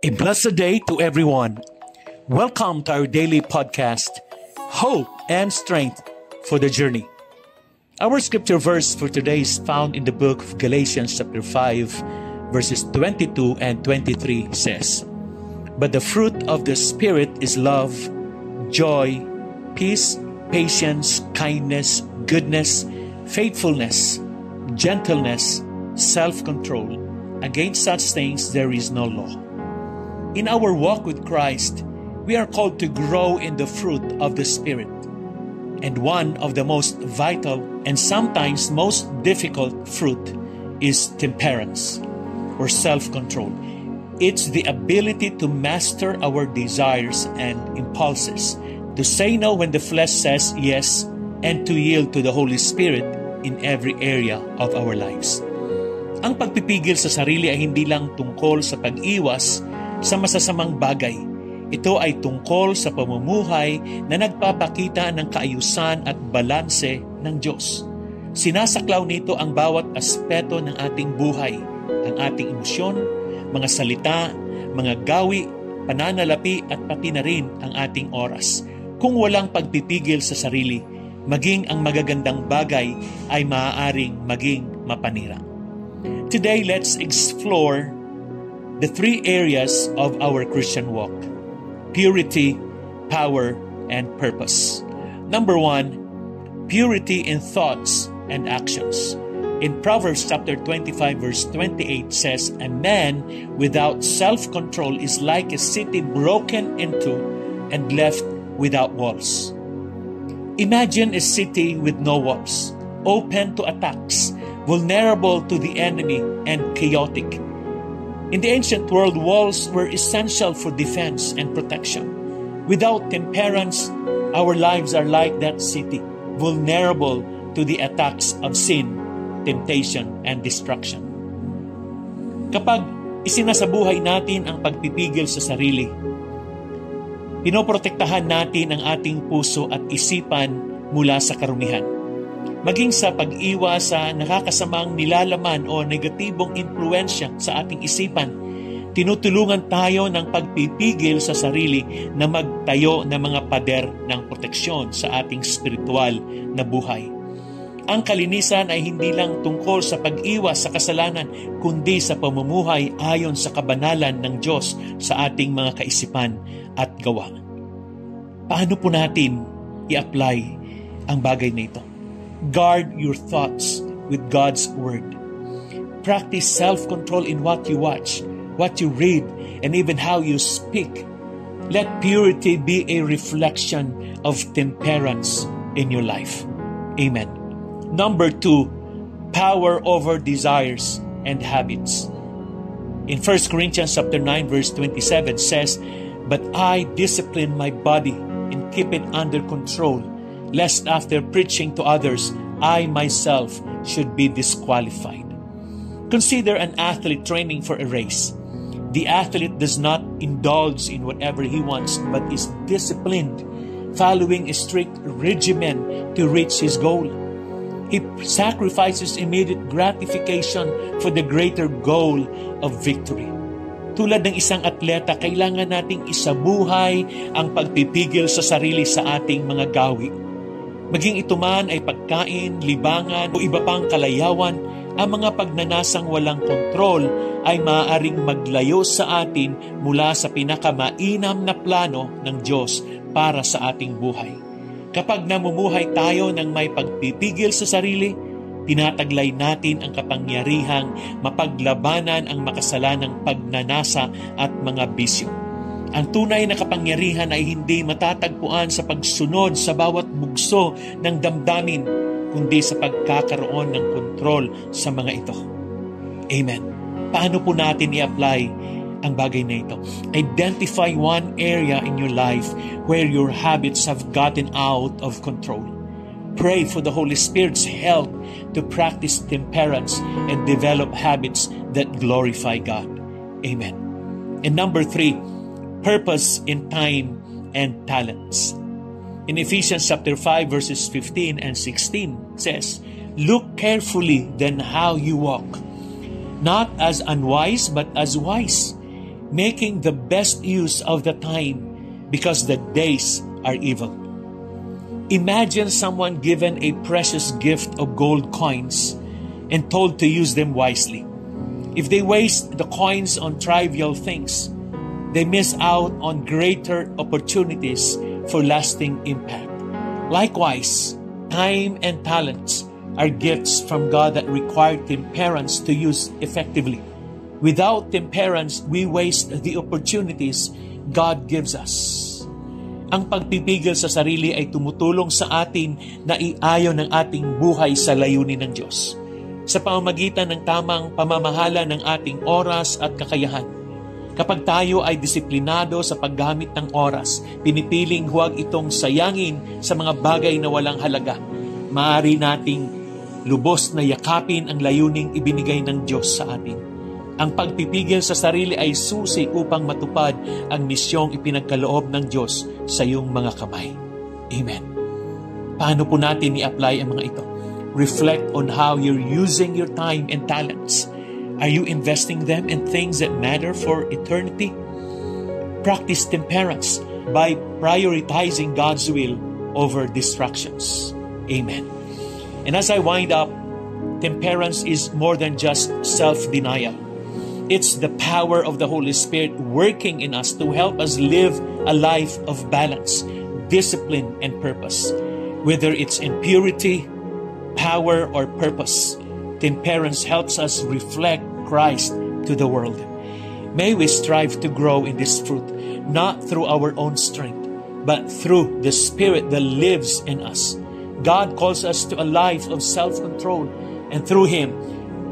A blessed day to everyone. Welcome to our daily podcast, Hope and Strength for the Journey. Our scripture verse for today is found in the book of Galatians chapter 5, verses 22 and 23 says, "But the fruit of the Spirit is love, joy, peace, patience, kindness, goodness, faithfulness, gentleness, self-control. Against such things there is no law." In our walk with Christ, we are called to grow in the fruit of the Spirit. And one of the most vital and sometimes most difficult fruit is temperance or self-control. It's the ability to master our desires and impulses, to say no when the flesh says yes, and to yield to the Holy Spirit in every area of our lives. Ang pagpipigil sa sarili ay hindi lang tungkol sa pag-iwas sa masasamang bagay. Ito ay tungkol sa pamumuhay na nagpapakita ng kaayusan at balanse ng Diyos. Sinasaklaw nito ang bawat aspeto ng ating buhay, ang ating emosyon, mga salita, mga gawi, pananalapi at pati na rin ang ating oras. Kung walang pagpipigil sa sarili, maging ang magagandang bagay ay maaaring maging mapanira. Today, let's explore the three areas of our Christian walk: purity, power, and purpose. Number 1, purity in thoughts and actions. In Proverbs chapter 25 verse 28 says, "A man without self-control is like a city broken into and left without walls." Imagine a city with no walls, open to attacks, vulnerable to the enemy, and chaotic. In the ancient world, walls were essential for defense and protection. Without temperance, our lives are like that city, vulnerable to the attacks of sin, temptation, and destruction. Kapag isinasabuhay natin ang pagpipigil sa sarili, pinoprotektahan natin ang ating puso at isipan mula sa karumihan. Maging sa pag-iwas sa nakakasamang nilalaman o negatibong impluensya sa ating isipan, tinutulungan tayo ng pagpipigil sa sarili na magtayo ng mga pader ng proteksyon sa ating spiritual na buhay. Ang kalinisan ay hindi lang tungkol sa pag-iwas sa kasalanan, kundi sa pamumuhay ayon sa kabanalan ng Diyos sa ating mga kaisipan at gawa. Paano po natin i-apply ang bagay na ito? Guard your thoughts with God's Word. Practice self-control in what you watch, what you read, and even how you speak. Let purity be a reflection of temperance in your life. Amen. Number 2, power over desires and habits. In 1 Corinthians chapter 9 verse 27 says, "But I discipline my body and keep it under control, lest after preaching to others, I myself should be disqualified." Consider an athlete training for a race. The athlete does not indulge in whatever he wants, but is disciplined, following a strict regimen to reach his goal. He sacrifices immediate gratification for the greater goal of victory. Tulad ng isang atleta, kailangan nating isabuhay ang pagpipigil sa sarili sa ating mga gawi. Maging ito man ay pagkain, libangan o iba pang kalayawan, ang mga pagnanasang walang kontrol ay maaaring maglayo sa atin mula sa pinakamainam na plano ng Diyos para sa ating buhay. Kapag namumuhay tayo ng may pagpipigil sa sarili, tinataglay natin ang kapangyarihang mapaglabanan ang makasalanang pagnanasa at mga bisyo. Ang tunay na kapangyarihan ay hindi matatagpuan sa pagsunod sa bawat bugso ng damdamin, kundi sa pagkakaroon ng kontrol sa mga ito. Amen. Paano po natin i-apply ang bagay na ito? Identify one area in your life where your habits have gotten out of control. Pray for the Holy Spirit's help to practice temperance and develop habits that glorify God. Amen. And number 3, purpose in time and talents. In Ephesians chapter 5 verses 15 and 16 says, "Look carefully then how you walk, not as unwise but as wise, making the best use of the time because the days are evil. Imagine someone given a precious gift of gold coins and told to use them wisely. If they waste the coins on trivial things, they miss out on greater opportunities for lasting impact. Likewise, time and talents are gifts from God that require temperance to use effectively. Without temperance, we waste the opportunities God gives us. Ang pagpipigil sa sarili ay tumutulong sa atin na iayon ng ating buhay sa layunin ng Diyos. Sa pamamagitan ng tamang pamamahala ng ating oras at kakayahan. Kapag tayo ay disiplinado sa paggamit ng oras, pinipiling huwag itong sayangin sa mga bagay na walang halaga, maaari nating lubos na yakapin ang layuning ibinigay ng Diyos sa atin. Ang pagpipigil sa sarili ay susi upang matupad ang misyong ipinagkaloob ng Diyos sa iyong mga kamay. Amen. Paano po natin i-apply ang mga ito? Reflect on how you're using your time and talents. Are you investing them in things that matter for eternity? Practice temperance by prioritizing God's will over distractions. Amen. And as I wind up, temperance is more than just self-denial. It's the power of the Holy Spirit working in us to help us live a life of balance, discipline, and purpose. Whether it's in purity, power, or purpose, temperance helps us reflect Christ to the world. May we strive to grow in this fruit, not through our own strength, but through the Spirit that lives in us. God calls us to a life of self-control, and through Him,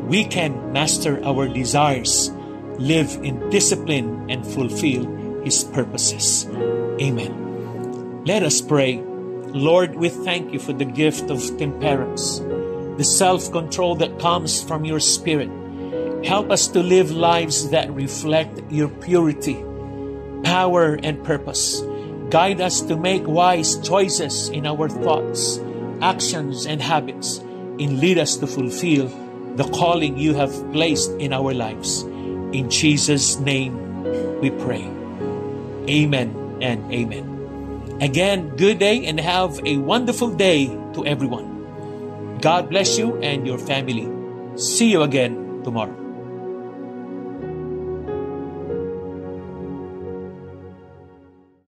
we can master our desires, live in discipline, and fulfill His purposes. Amen. Let us pray. Lord, we thank You for the gift of temperance, the self-control that comes from Your Spirit. Help us to live lives that reflect Your purity, power, and purpose. Guide us to make wise choices in our thoughts, actions, and habits, and lead us to fulfill the calling You have placed in our lives. In Jesus' name we pray. Amen and amen. Again, good day and have a wonderful day to everyone. God bless you and your family. See you again tomorrow.